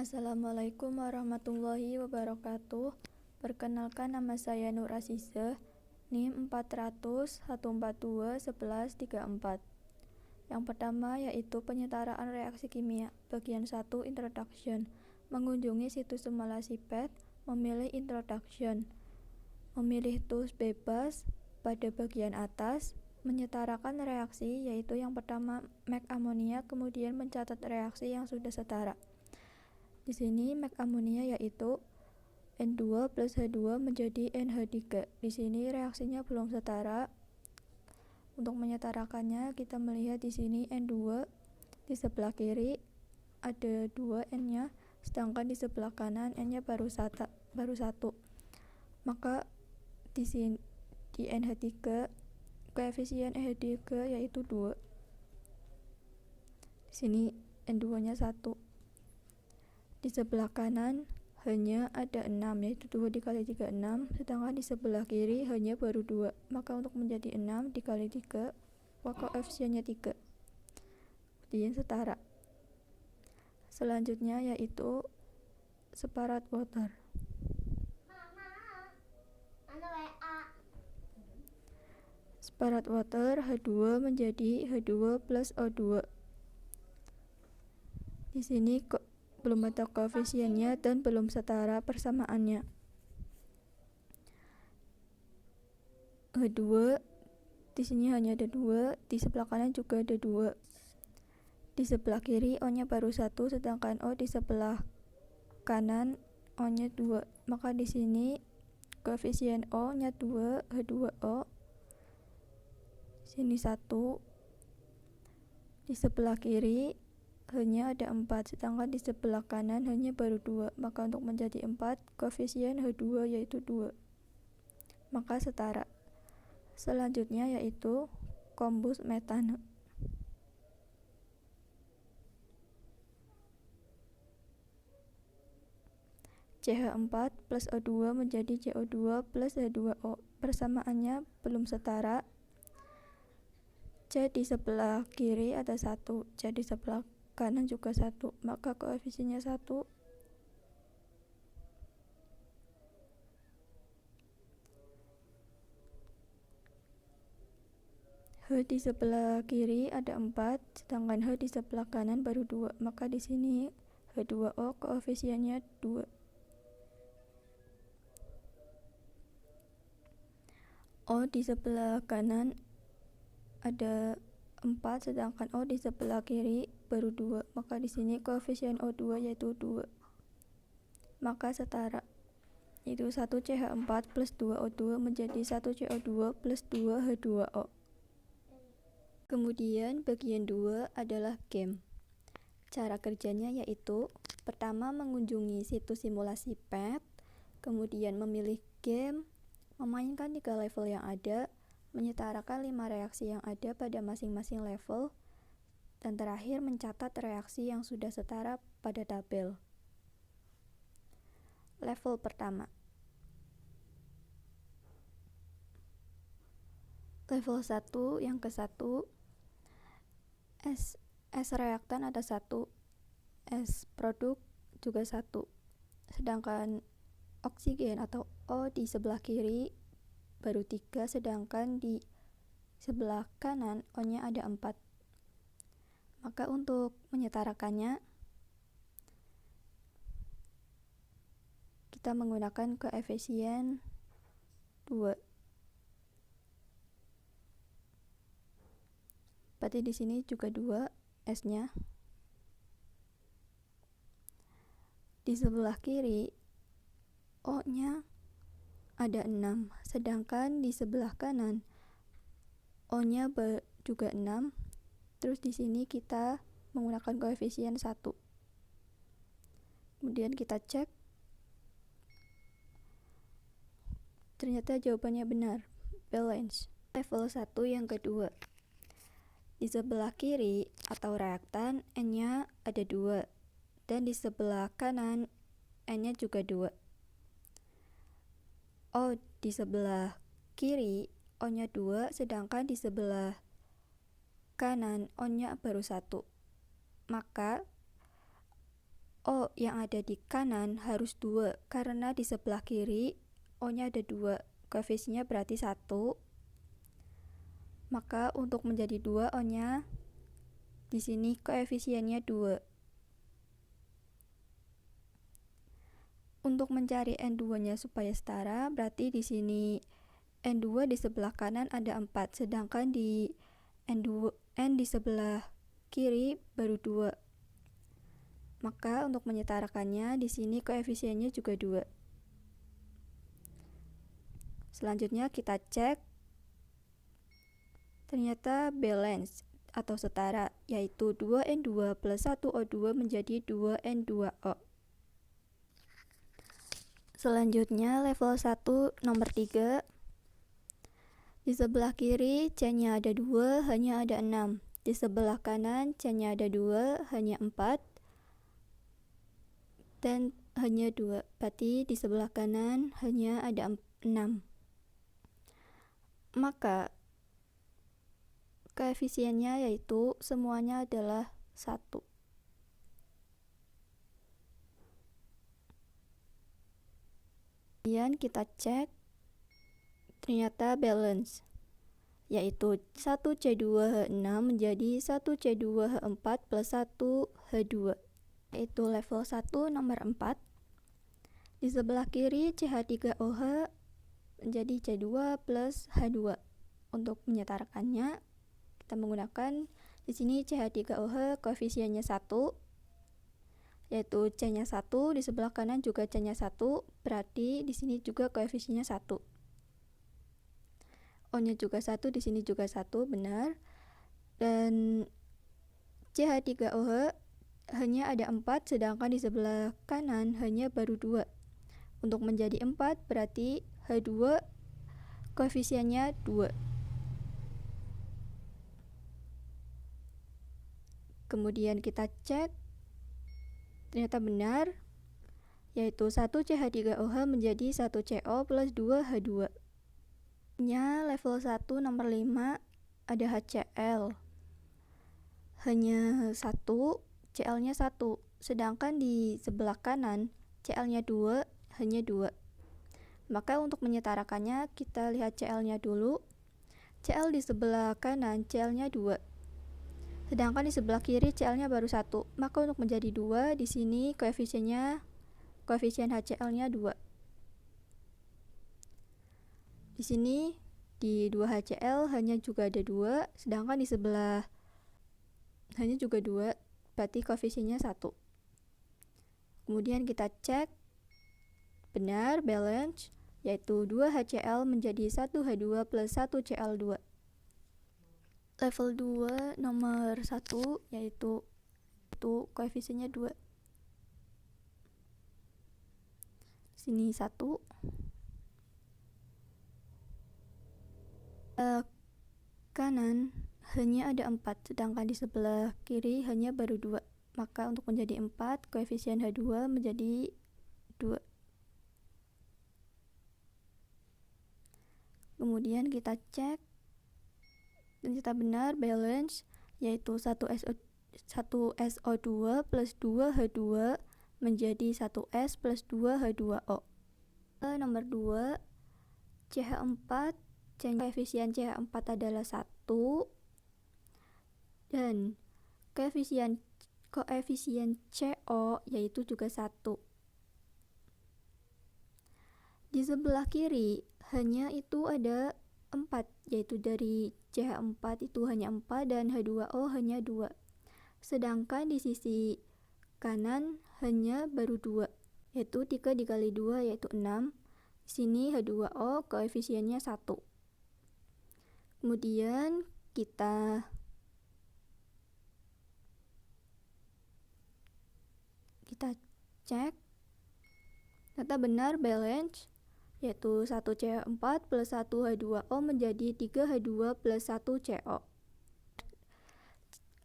Assalamualaikum warahmatullahi wabarakatuh. Perkenalkan, nama saya Nur Azizah, NIM 40014211134. Yang pertama yaitu penyetaraan reaksi kimia. Bagian 1, Introduction. Mengunjungi situs simulasi PET, memilih Introduction. Memilih tools bebas pada bagian atas. Menyetarakan reaksi, yaitu yang pertama make amonia, kemudian mencatat reaksi yang sudah setara. Di sini make amonia yaitu N2 plus H2 menjadi NH3. Di sini reaksinya belum setara. Untuk menyetarakannya, kita melihat di sini N2 di sebelah kiri ada 2 N-nya, sedangkan di sebelah kanan N-nya baru 1. Maka di sini di NH3 koefisien NH3 yaitu 2. Di sini N2-nya 1. Di sebelah kanan hanya ada 6, yaitu 2 dikali 3 6, sedangkan di sebelah kiri hanya baru 2. Maka untuk menjadi 6 dikali 3, maka koefisiennya 3. Kemudian setara. Selanjutnya yaitu separate water. Separate water H2 menjadi H2 plus O2. Di sini belum ada koefisiennya dan belum setara persamaannya. H2 di sini hanya ada 2, di sebelah kanan juga ada 2. Di sebelah kiri O-nya baru 1, sedangkan O di sebelah kanan O-nya 2. Maka di sini koefisien O-nya 2, H2O. Sini 1. Di sebelah kiri hanya ada 4, sedangkan di sebelah kanan hanya baru 2. Maka untuk menjadi 4, koefisien H2 yaitu 2. Maka setara. Selanjutnya yaitu combust metane. CH4 plus O2 menjadi CO2 plus H2O. Persamaannya belum setara. C di sebelah kiri ada 1, C di sebelah kanan juga 1, maka koefisiennya 1. H di sebelah kiri ada 4, sedangkan H di sebelah kanan baru 2, maka di sini H2O koefisiennya 2. O di sebelah kanan ada 4, sedangkan O di sebelah kiri baru 2, maka di sini koefisien O2 yaitu 2. Maka setara. Itu 1CH4 plus 2O2 menjadi 1CO2 plus 2H2O. Kemudian bagian 2 adalah game. Cara kerjanya yaitu pertama mengunjungi situs simulasi PET, kemudian memilih game, memainkan 3 level yang ada, menyetarakan 5 reaksi yang ada pada masing-masing level, dan terakhir mencatat reaksi yang sudah setara pada tabel. Level pertama. Level 1 yang ke-1, S reaktan ada 1, S produk juga 1. Sedangkan oksigen atau O di sebelah kiri baru 3, sedangkan di sebelah kanan O-nya ada 4. Maka untuk menyetarakannya, kita menggunakan koefisien 2. Berarti di sini juga 2 S-nya. Di sebelah kiri O-nya ada 6, sedangkan di sebelah kanan O-nya juga 6. Terus di sini kita menggunakan koefisien 1. Kemudian kita cek. Ternyata jawabannya benar, balance. Level 1 yang kedua. Di sebelah kiri atau reaktan N-nya ada 2, dan di sebelah kanan N-nya juga 2. O di sebelah kiri O-nya 2, sedangkan di sebelah kanan O-nya baru 1. Maka O yang ada di kanan harus 2 karena di sebelah kiri O nya ada 2, koefisiennya berarti 1. Maka untuk menjadi 2 O nya di sini koefisiennya 2. Untuk mencari N2 nya supaya setara, berarti di sini N2 di sebelah kanan ada 4, sedangkan di N di sebelah kiri baru 2. Maka untuk menyetarakannya di sini koefisiennya juga 2. Selanjutnya kita cek, ternyata balance atau setara, yaitu 2N2 plus 1O2 menjadi 2N2O. Selanjutnya level 1 nomor 3. Di sebelah kiri C-nya ada 2, hanya ada 6. Di sebelah kanan C-nya ada 2, hanya 4. Dan hanya 2, berarti di sebelah kanan hanya ada 6. Maka koefisiennya yaitu semuanya adalah 1. Kemudian kita cek, ternyata balance, yaitu 1C2H6 menjadi 1C2H4 plus 1H2, yaitu level 1 nomor 4. Di sebelah kiri CH3OH menjadi C2 plus H2. Untuk menyetarakannya kita menggunakan di sini CH3OH koefisiennya 1, yaitu C-nya 1, di sebelah kanan juga C-nya 1, berarti di sini juga koefisiennya 1. O-nya juga 1, di sini juga 1, benar. Dan CH3OH hanya ada 4, sedangkan di sebelah kanan hanya baru 2. Untuk menjadi 4 berarti H2 koefisiennya 2. Kemudian kita cek, ternyata benar, yaitu 1CH3OH menjadi 1CO plus 2H2. Nya level 1 nomor 5 ada HCl. Hanya 1, Cl-nya 1, sedangkan di sebelah kanan Cl-nya 2, hanya 2. Maka untuk menyetarakannya kita lihat Cl-nya dulu. Cl di sebelah kanan Cl-nya 2. Sedangkan di sebelah kiri Cl-nya baru 1. Maka untuk menjadi 2 di sini koefisien HCl-nya 2. Di sini di 2HCl hanya juga ada 2, sedangkan di sebelah hanya juga 2, berarti koefisiennya 1. Kemudian kita cek, benar balance, yaitu 2HCl menjadi 1H2 plus 1Cl2. Level 2 nomor 1 yaitu koefisiennya 2. Sini 1. Kanan hanya ada 4, sedangkan di sebelah kiri hanya baru 2. Maka untuk menjadi 4, koefisien H2 menjadi 2. Kemudian kita cek, ternyata benar balance, yaitu 1SO2 plus 2H2 menjadi 1S plus 2H2O. Nomor 2, CH4, koefisien CH4 adalah 1, dan koefisien CO yaitu juga 1. Di sebelah kiri hanya itu ada 4, yaitu dari CH4 itu hanya 4 dan H2O hanya 2. Sedangkan di sisi kanan hanya baru 2, yaitu 3 dikali 2 yaitu 6. Di sini H2O koefisiennya 1. Kemudian kita cek, ternyata benar balance, yaitu 1CH4 plus 1H2O menjadi 3H2 plus 1CO.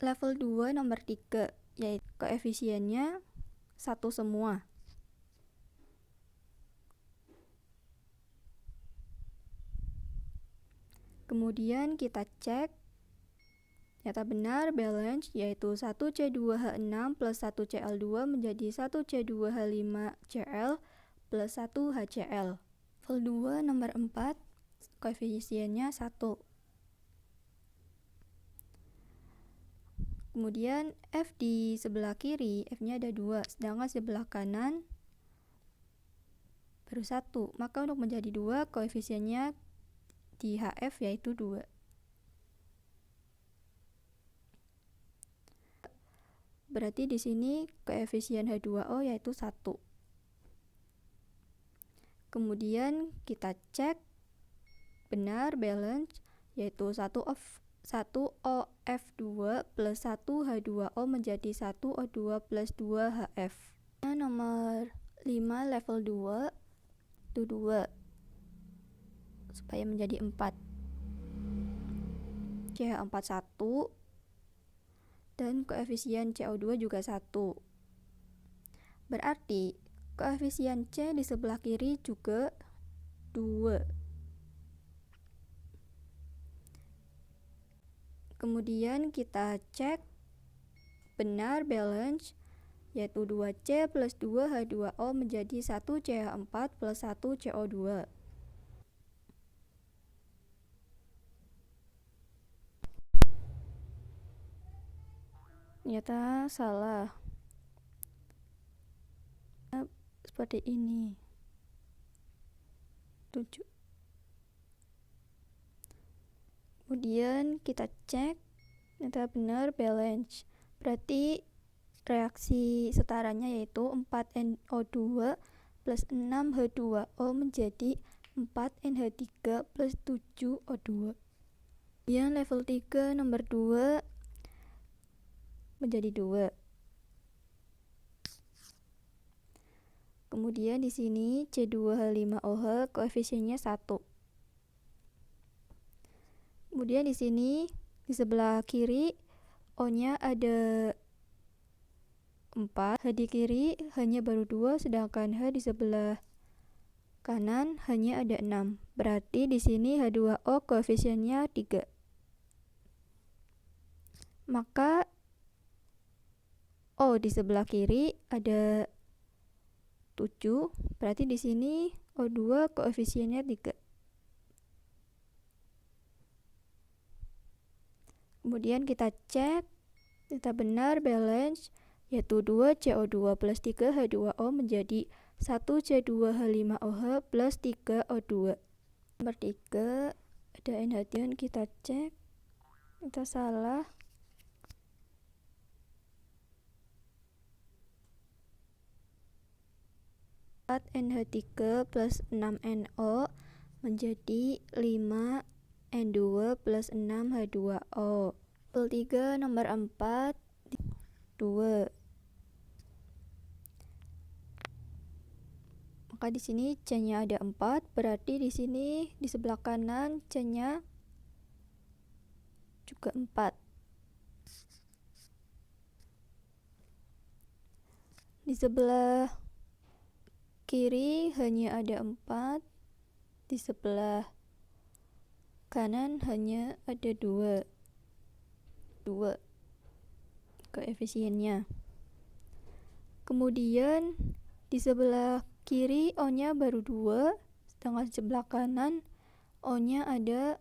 Level 2 nomor 3, yaitu koefisiennya 1 semua. Kemudian kita cek, Nyata benar balance yaitu 1C2H6 plus 1Cl2 menjadi 1C2H5Cl plus 1HCl. Level 2 nomor 4 koefisiennya 1. Kemudian F di sebelah kiri, F-nya ada 2, sedangkan sebelah kanan baru 1. Maka untuk menjadi 2, koefisiennya di HF yaitu 2. Berarti di sini koefisien H2O yaitu 1. Kemudian kita cek benar balance yaitu 1OF2 plus 1H2O menjadi 1O2 plus 2HF. Nomor 5 level 2 itu 2 supaya menjadi 4. CH41 dan koefisien CO2 juga 1. Berarti koefisien C di sebelah kiri juga 2. Kemudian kita cek benar balance yaitu 2C plus 2H2O menjadi 1CH4 plus 1CO2. Ternyata salah. Seperti ini. 7. Kemudian kita cek ternyata benar balance. Berarti reaksi setaranya yaitu 4NO2 plus 6H2O menjadi 4NH3 plus 7O2. Kemudian level 3 nomor 2 menjadi 2. Kemudian di sini C2H5OH koefisiennya 1. Kemudian di sini di sebelah kiri O-nya ada 4, H di kiri hanya baru 2, sedangkan H di sebelah kanan hanya ada 6. Berarti di sini H2O koefisiennya 3. Maka O di sebelah kiri ada 7, berarti di sini O2 koefisiennya 3. Kemudian kita cek ternyata benar balance yaitu 2CO2 plus 3H2O menjadi 1C2H5OH plus 3O2. Nomor 3 ada NH3, kita cek kita salah. NH3 plus 6NO menjadi 5N2 plus 6H2O. Level 3 nomor 4 2. Maka di sini C-nya ada 4, berarti di sini di sebelah kanan C-nya juga 4. Di sebelah kiri hanya ada 4, di sebelah kanan hanya ada 2 koefisiennya. Kemudian di sebelah kiri O-nya baru 2, sedangkan di sebelah kanan O-nya ada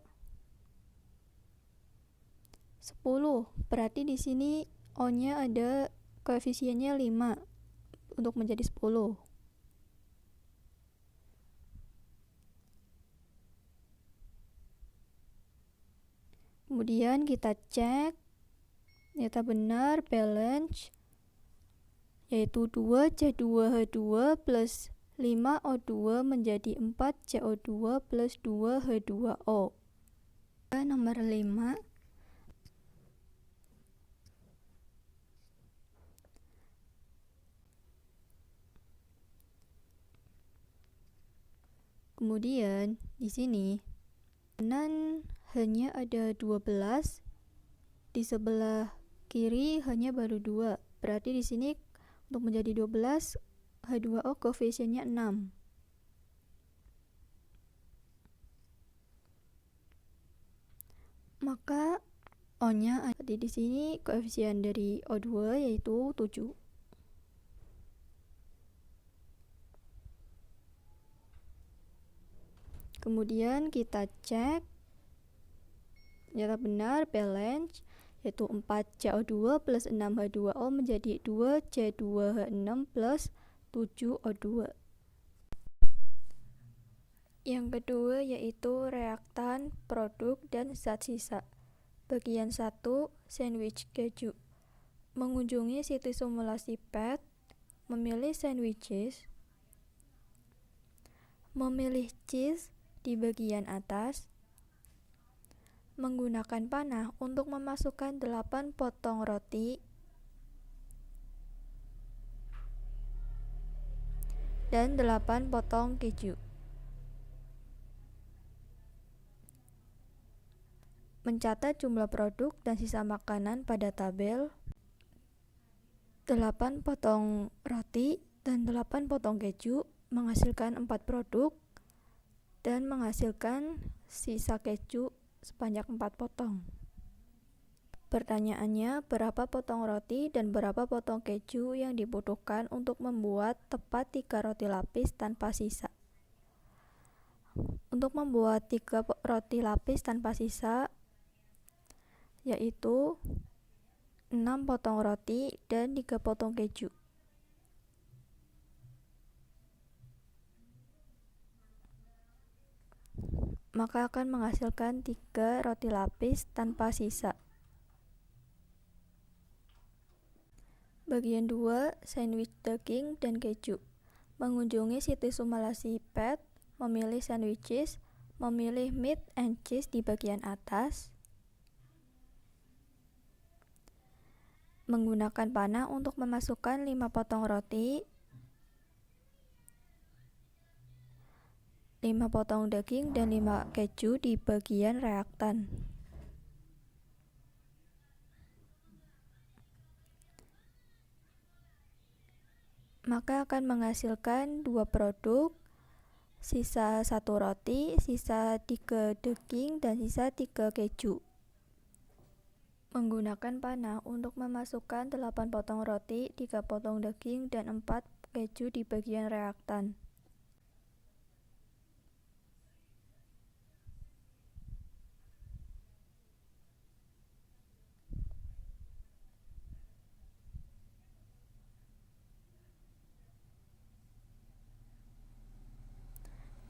10. Berarti di sini O-nya ada koefisiennya 5 untuk menjadi 10. Kemudian kita cek ternyata benar balance yaitu 2C2H2 plus 5O2 menjadi 4CO2 plus 2H2O. Nomor 5 kemudian di sini kanan hanya ada 12, di sebelah kiri hanya baru 2. Berarti di sini untuk menjadi 12 H2O koefisiennya 6. Maka O-nya ada di sini, koefisien dari O2 yaitu 7. Kemudian kita cek ternyata benar, balance, yaitu 4CO2 plus 6H2O menjadi 2C2H6 plus 7O2. Yang kedua yaitu reaktan, produk, dan zat sisa. Bagian 1, sandwich keju. Mengunjungi situs simulasi PET, memilih sandwiches, memilih cheese di bagian atas, menggunakan panah untuk memasukkan 8 potong roti dan 8 potong keju. Mencatat jumlah produk dan sisa makanan pada tabel. 8 potong roti dan 8 potong keju menghasilkan 4 produk dan menghasilkan sisa keju sebanyak 4 potong. Pertanyaannya, berapa potong roti dan berapa potong keju yang dibutuhkan untuk membuat tepat 3 roti lapis tanpa sisa? Untuk membuat 3 roti lapis tanpa sisa, yaitu 6 potong roti dan 3 potong keju. Maka akan menghasilkan 3 roti lapis tanpa sisa. Bagian 2, sandwich daging dan keju. Mengunjungi situs simulasi PET, memilih sandwiches, memilih meat and cheese di bagian atas, menggunakan panah untuk memasukkan 5 potong roti, 5 potong daging, dan 5 keju di bagian reaktan. Maka akan menghasilkan 2 produk, sisa 1 roti, sisa 3 daging, dan sisa 3 keju. Menggunakan panah untuk memasukkan 8 potong roti, 3 potong daging, dan 4 keju di bagian reaktan.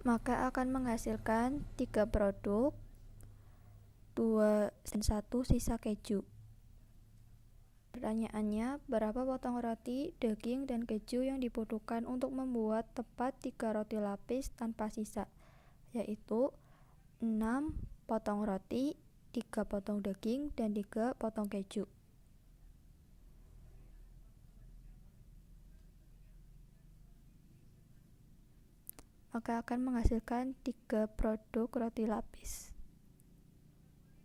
Maka akan menghasilkan 3 produk, 2 dan 1 sisa keju. Pertanyaannya, berapa potong roti, daging, dan keju yang dibutuhkan untuk membuat tepat 3 roti lapis tanpa sisa? Yaitu 6 potong roti, 3 potong daging, dan 3 potong keju. Maka akan menghasilkan 3 produk roti lapis.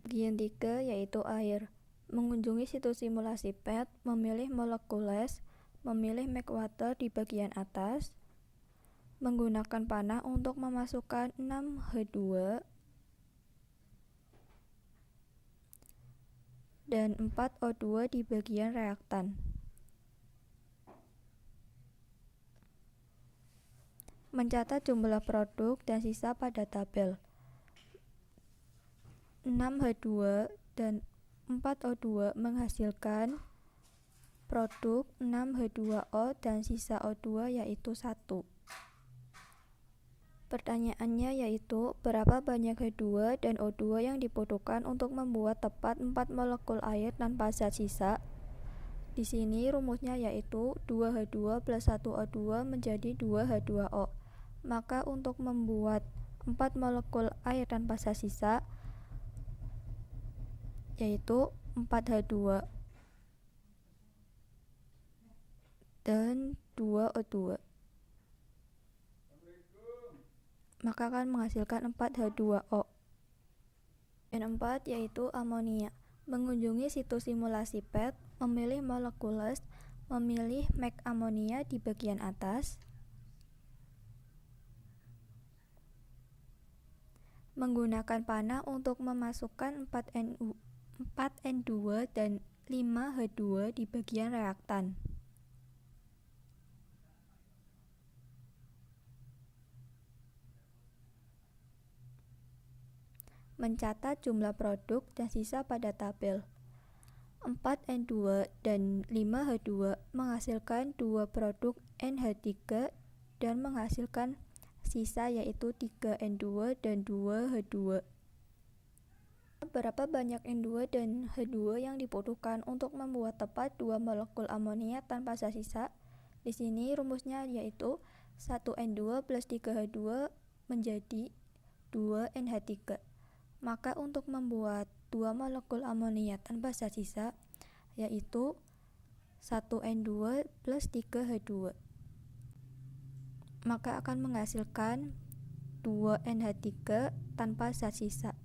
Bagian 3 yaitu air. Mengunjungi situs simulasi PET, memilih molekules, memilih make water di bagian atas, menggunakan panah untuk memasukkan 6H2 dan 4O2 di bagian reaktan. Mencatat jumlah produk dan sisa pada tabel. 6H2 dan 4O2 menghasilkan produk 6H2O dan sisa O2 yaitu 1. Pertanyaannya yaitu, berapa banyak H2 dan O2 yang dibutuhkan untuk membuat tepat 4 molekul air tanpa zat sisa? Di sini rumusnya yaitu 2H2 plus 1O2 menjadi 2H2O. Maka untuk membuat 4 molekul air tanpa zat sisa, yaitu 4H2 dan 2O2. Maka akan menghasilkan 4H2O. Yang 4 yaitu amonia. Mengunjungi situs simulasi PET, memilih molekules, memilih make amonia di bagian atas, menggunakan panah untuk memasukkan 4Nu. 4N2 dan 5H2 di bagian reaktan. Mencatat jumlah produk dan sisa pada tabel. 4N2 dan 5H2 menghasilkan 2 produk NH3 dan menghasilkan sisa yaitu 3N2 dan 2H2. Berapa banyak N2 dan H2 yang dibutuhkan untuk membuat tepat 2 molekul amonia tanpa sisa? Di sini rumusnya yaitu 1N2 plus 3H2 menjadi 2NH3. Maka untuk membuat 2 molekul amonia tanpa sisa yaitu 1N2 plus 3H2. Maka akan menghasilkan 2NH3 tanpa sisa.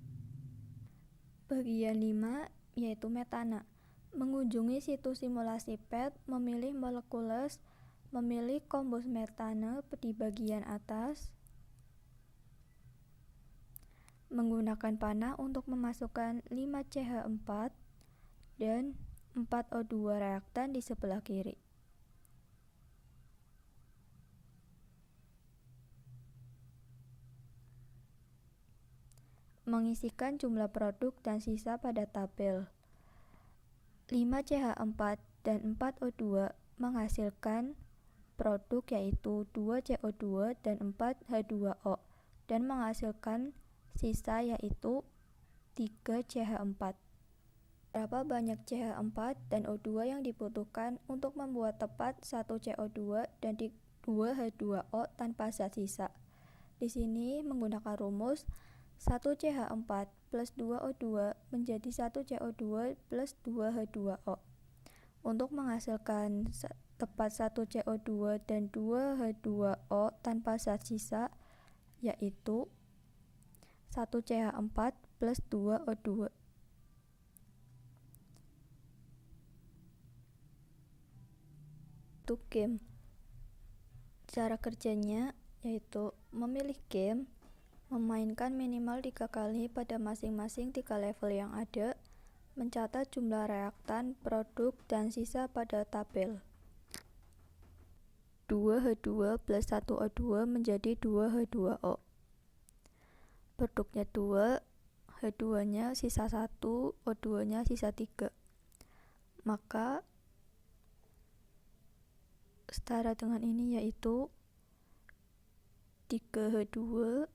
Bagian 5 yaitu metana. Mengunjungi situs simulasi PET, memilih molekules, memilih kombus metana di bagian atas, menggunakan panah untuk memasukkan 5CH4 dan 4O2 reaktan di sebelah kiri. Mengisikan jumlah produk dan sisa pada tabel. 5CH4 dan 4O2 menghasilkan produk yaitu 2CO2 dan 4H2O dan menghasilkan sisa yaitu 3CH4. Berapa banyak CH4 dan O2 yang dibutuhkan untuk membuat tepat 1CO2 dan 2H2O tanpa sisa? Di sini menggunakan rumus 1CH4 plus 2O2 menjadi 1CO2 plus 2H2O. Untuk menghasilkan tepat 1CO2 dan 2H2O tanpa sisa yaitu 1CH4 plus 2O2. Untuk game, cara kerjanya yaitu memilih game, memainkan minimal 3 kali pada masing-masing 3 level yang ada, mencatat jumlah reaktan, produk, dan sisa pada tabel. 2H2 plus 1O2 menjadi 2H2O. Produknya 2, H2-nya sisa 1, O2-nya sisa 3. Maka setara dengan ini yaitu 3H2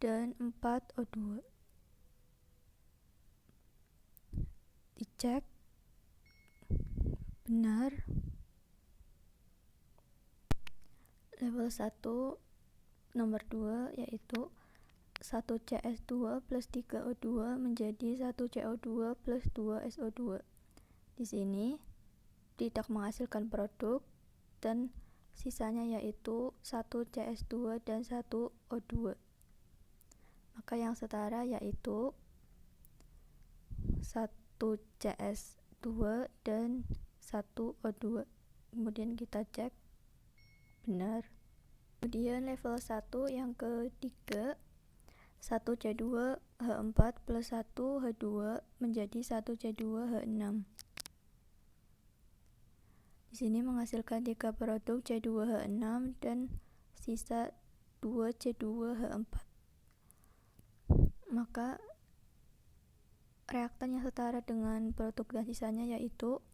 dan 4O2. Dicek benar. Level 1 nomor 2 yaitu 1CS2 plus 3O2 menjadi 1CO2 plus 2SO2. Di sini tidak menghasilkan produk dan sisanya yaitu 1CS2 dan 1O2. Maka yang setara yaitu 1CS2 dan 1O2. Kemudian kita cek benar. Kemudian level 1 yang ketiga 1C2H4 plus 1H2 menjadi 1C2H6. Di sini menghasilkan 3 produk C2H6 dan sisa 2C2H4. Maka reaktan yang setara dengan produk dan sisanya yaitu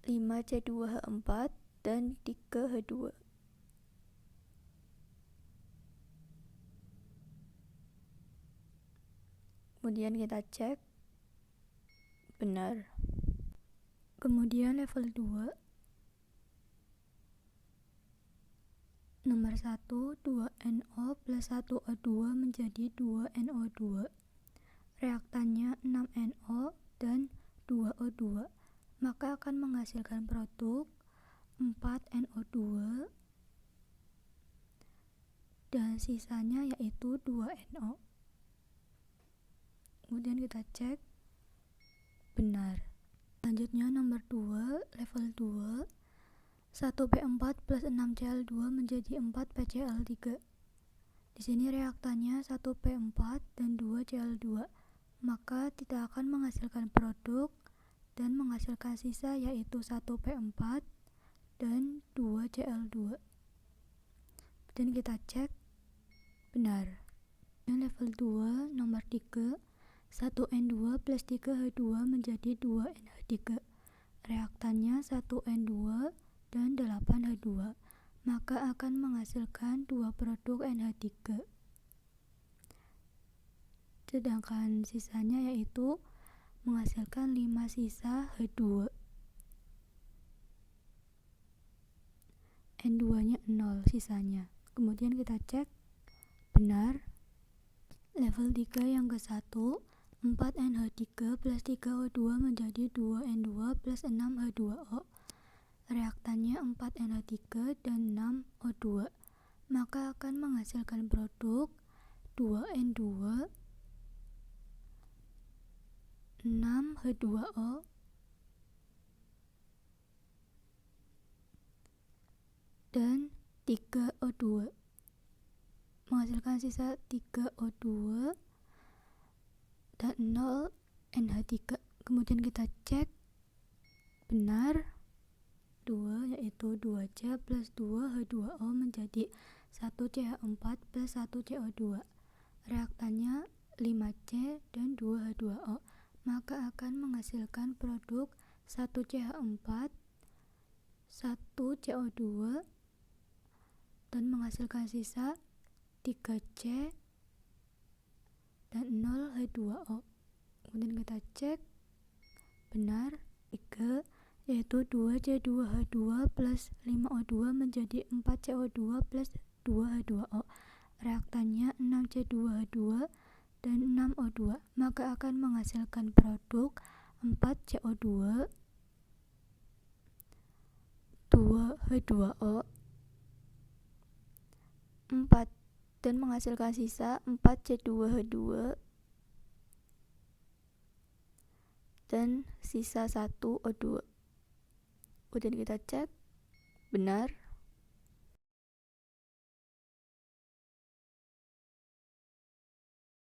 5C2H4 dan 3H2. Kemudian kita cek benar. Kemudian level 2 nomor 1 2NO plus 1O2 menjadi 2NO2. Reaktannya 6NO dan 2O2. Maka akan menghasilkan produk 4NO2 dan sisanya yaitu 2NO. Kemudian kita cek benar. Selanjutnya nomor 2 level 2 1B4 plus 6Cl2 menjadi 4PCl3. Di sini reaktannya 1P4 dan 2Cl2, maka tidak akan menghasilkan produk dan menghasilkan sisa yaitu 1P4 dan 2Cl2. Dan kita cek benar. Dan level 2 nomor 3, 1N2 plus 3H2 menjadi 2NH3. Reaktannya 1N2 dan 8H2, maka akan menghasilkan 2 produk NH3. Sedangkan sisanya yaitu menghasilkan 5 sisa H2. N2 nya 0 sisanya. Kemudian kita cek benar. Level 3 yang ke-1, 4NH3 plus 3O2 menjadi 2N2 plus 6H2O. Reaktannya 4NH3 dan 6O2, maka akan menghasilkan produk 2N2, 6H2O, dan 3O2, menghasilkan sisa 3O2 dan 0 NH3. Kemudian kita cek benar. 2 yaitu 2C plus 2H2O menjadi 1CH4 plus 1CO2. Reaktannya 5C dan 2H2O, maka akan menghasilkan produk 1CH4, 1CO2, dan menghasilkan sisa 3C dan 0 H2O. Kemudian kita cek benar. 3 yaitu 2C2H2 plus 5O2 menjadi 4CO2 plus 2H2O. Reaktannya 6C2H2 dan 6O2, maka akan menghasilkan produk 4CO2, 2H2O, 4, dan menghasilkan sisa 4C2H2 dan sisa 1O2. Kemudian kita cek benar.